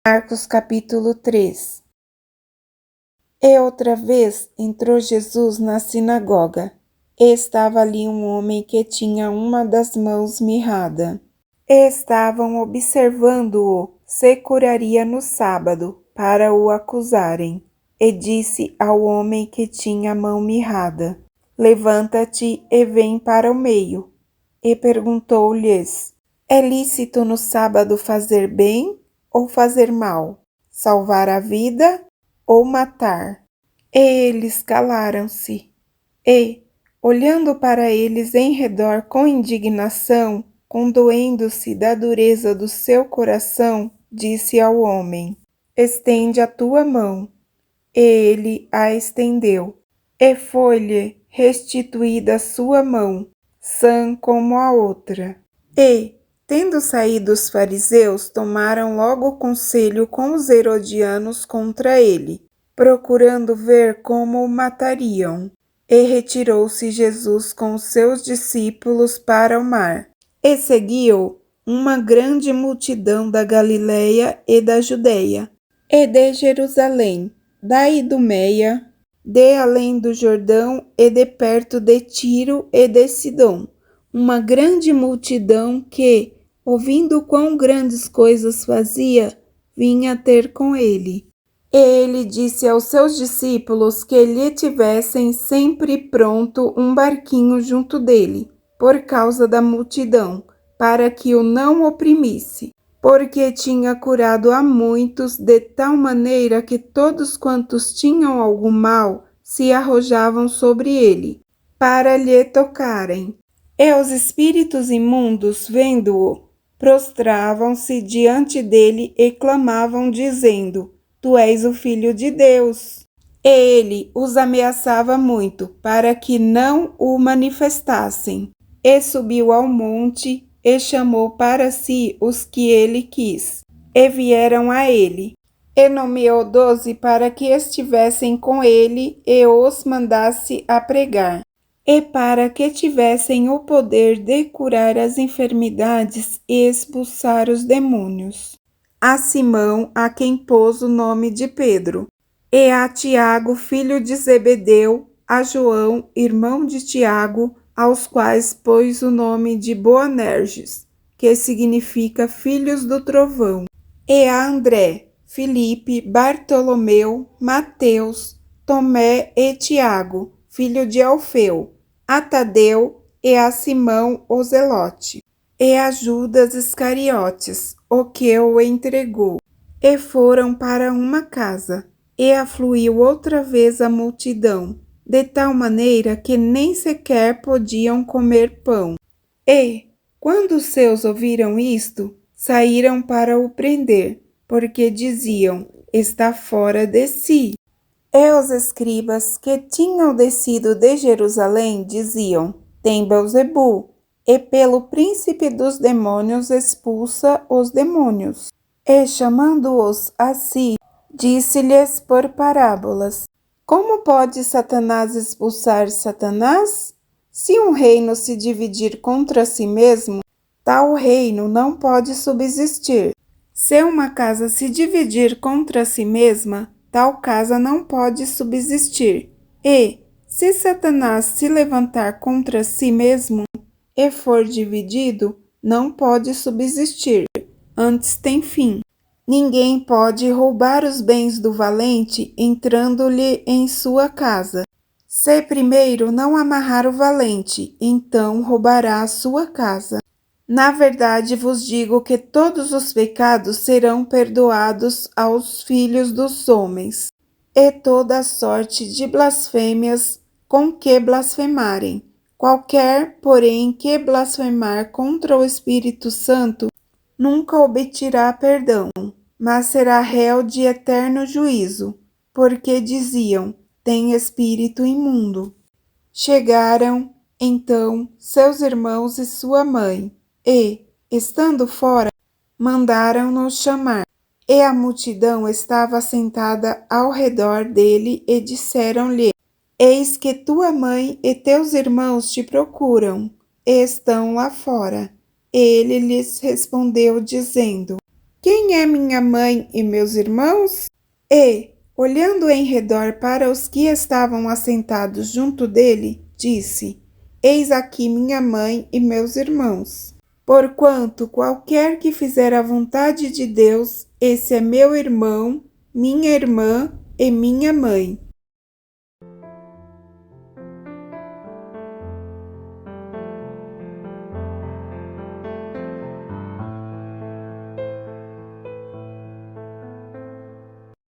Marcos capítulo 3. E outra vez entrou Jesus na sinagoga, e estava ali um homem que tinha uma das mãos mirrada. E estavam observando-o se curaria no sábado, para o acusarem. E disse ao homem que tinha a mão mirrada: Levanta-te e vem para o meio. E perguntou-lhes: É lícito no sábado fazer bem ou fazer mal? Salvar a vida ou matar? E eles calaram-se. E, olhando para eles em redor com indignação, condoendo-se da dureza do seu coração, disse ao homem: Estende a tua mão. E ele a estendeu. E foi-lhe restituída a sua mão, sã como a outra. E, tendo saído os fariseus, tomaram logo conselho com os herodianos contra ele, procurando ver como o matariam. E retirou-se Jesus com os seus discípulos para o mar. E seguiu uma grande multidão da Galileia e da Judeia, e de Jerusalém, da Idumeia, de além do Jordão e de perto de Tiro e de Sidom, uma grande multidão que, ouvindo quão grandes coisas fazia, vinha ter com ele. E ele disse aos seus discípulos que lhe tivessem sempre pronto um barquinho junto dele, por causa da multidão, para que o não oprimisse, porque tinha curado a muitos de tal maneira que todos quantos tinham algum mal se arrojavam sobre ele, para lhe tocarem. E os espíritos imundos, vendo-o, prostravam-se diante dele e clamavam, dizendo: Tu és o Filho de Deus. E ele os ameaçava muito, para que não o manifestassem. E subiu ao monte, e chamou para si os que ele quis, e vieram a ele. E nomeou 12 para que estivessem com ele, e os mandasse a pregar, e para que tivessem o poder de curar as enfermidades e expulsar os demônios. A Simão, a quem pôs o nome de Pedro, e a Tiago, filho de Zebedeu, a João, irmão de Tiago, aos quais pôs o nome de Boanerges, que significa filhos do trovão, e a André, Filipe, Bartolomeu, Mateus, Tomé e Tiago, filho de Alfeu, a Tadeu e a Simão o Zelote, e a Judas Iscariotes, o que o entregou. E foram para uma casa, e afluiu outra vez a multidão, de tal maneira que nem sequer podiam comer pão. E, quando os seus ouviram isto, saíram para o prender, porque diziam: Está fora de si. E os escribas que tinham descido de Jerusalém diziam: Tem Belzebu, e pelo príncipe dos demônios expulsa os demônios. E chamando-os a si, disse-lhes por parábolas: Como pode Satanás expulsar Satanás? Se um reino se dividir contra si mesmo, tal reino não pode subsistir. Se uma casa se dividir contra si mesma, tal casa não pode subsistir. E, se Satanás se levantar contra si mesmo e for dividido, não pode subsistir, antes tem fim. Ninguém pode roubar os bens do valente entrando-lhe em sua casa. Se primeiro não amarrar o valente, então roubará a sua casa. Na verdade vos digo que todos os pecados serão perdoados aos filhos dos homens, e toda a sorte de blasfêmias com que blasfemarem. Qualquer, porém, que blasfemar contra o Espírito Santo, nunca obterá perdão, mas será réu de eterno juízo, porque diziam: tem espírito imundo. Chegaram, então, seus irmãos e sua mãe, e, estando fora, mandaram-no chamar. E a multidão estava sentada ao redor dele e disseram-lhe: Eis que tua mãe e teus irmãos te procuram, e estão lá fora. Ele lhes respondeu, dizendo: quem é minha mãe e meus irmãos? E, olhando em redor para os que estavam assentados junto dele, disse: Eis aqui minha mãe e meus irmãos. Porquanto qualquer que fizer a vontade de Deus, esse é meu irmão, minha irmã e minha mãe.